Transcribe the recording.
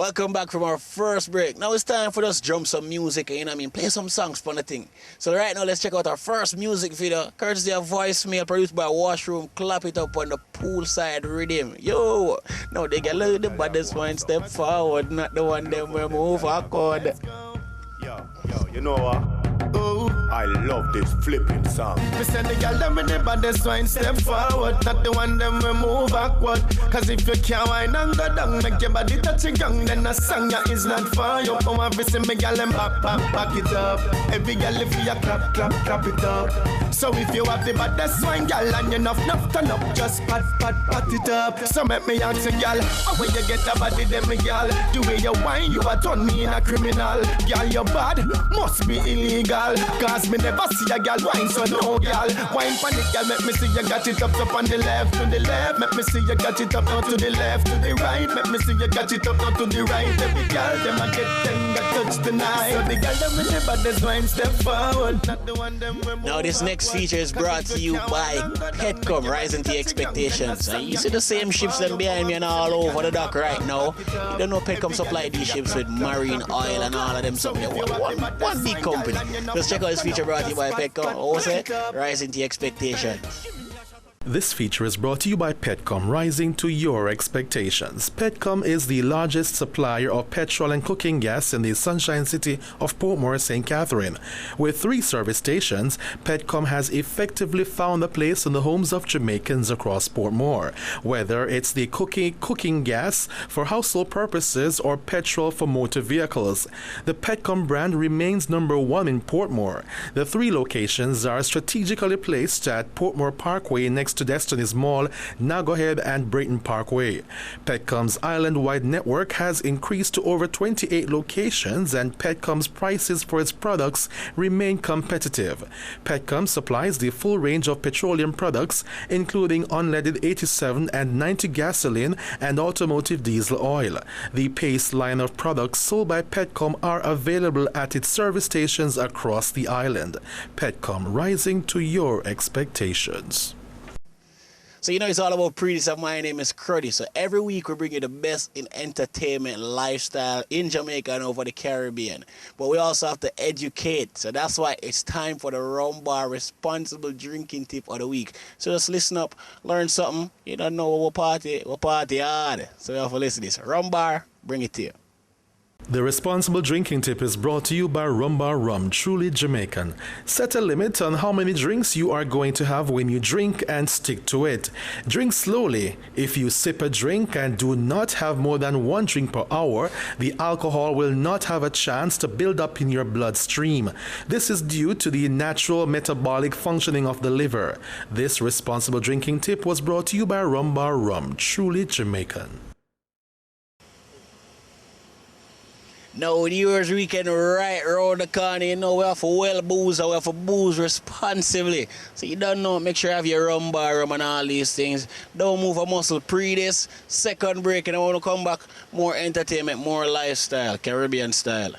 Welcome back from our first break. Now it's time for us to jump some music, you know what I mean? Play some songs for the thing. So right now, let's check out our first music video, courtesy of voicemail produced by Washroom. Clap it up on the poolside rhythm. Yo! Now they get the baddest one step forward, not the one them will move backward. Yo, you know what? Oh, I love this flipping song. We send the girl them with the baddest wine step forward, not the one them we move backward. Cause if you can't wine and go down, make your body touch your gang, then a song ya is not for you. Oh, I see me girl them back it up. Every girl if you clap it up. So if you have the baddest wine, girl, and you enough turn up, just pat it up. So make me ask you, girl, how will you get the body them, me girl? The way you wine, you a turn me in a criminal. Girl, you bad, must be illegal. Cause me never see a girl wine, so no girl. Wine pan it, girl, make me see you got it up on the left, to the left. Make me see you got it up now to the left, to the right. Make me see you got it up now to the right. Every girl, them a get them that touch tonight. So the girl, them with the baddest wine step forward, not the one them we move. Now this next feature is brought to you by Petcom, Rizon to expectations. And you see the same ships them behind me and all over the dock right now. You don't know Petcom supply these ships with marine oil and all of them something. One big company. Let's check out this feature brought to you by Petcom. Also, Rizon to expectations. This feature is brought to you by Petcom, rising to your expectations. Petcom is the largest supplier of petrol and cooking gas in the Sunshine City of Portmore, St. Catherine. With 3 service stations, Petcom has effectively found a place in the homes of Jamaicans across Portmore. Whether it's the cooking gas for household purposes or petrol for motor vehicles, the Petcom brand remains #1 in Portmore. The 3 locations are strategically placed at Portmore Parkway next to Destiny's Mall, Nagohead and Brayton Parkway. Petcom's island-wide network has increased to over 28 locations, and Petcom's prices for its products remain competitive. Petcom supplies the full range of petroleum products, including unleaded 87 and 90 gasoline and automotive diesel oil. The Pace line of products sold by Petcom are available at its service stations across the island. Petcom, rising to your expectations. So you know it's all about Pree Dis, and my name is Cruddy. So every week we bring you the best in entertainment, lifestyle in Jamaica and over the Caribbean. But we also have to educate. So that's why it's time for the Rumbar Responsible Drinking Tip of the Week. So just listen up, learn something. You don't know what party hard. So you have to listen to this. Rumbar, bring it to you. The responsible drinking tip is brought to you by Rumbar Rum, truly Jamaican. Set a limit on how many drinks you are going to have when you drink and stick to it. Drink slowly. If you sip a drink and do not have more than 1 drink per hour, the alcohol will not have a chance to build up in your bloodstream. This is due to the natural metabolic functioning of the liver. This responsible drinking tip was brought to you by Rumbar Rum, truly Jamaican. Now, New Year's weekend right around the corner, you know, we have to well booze and we have to booze responsibly. So you don't know, make sure you have your Rumbar Rum and all these things. Don't move a muscle. Pree Dis, second break, and I want to come back, more entertainment, more lifestyle, Caribbean style.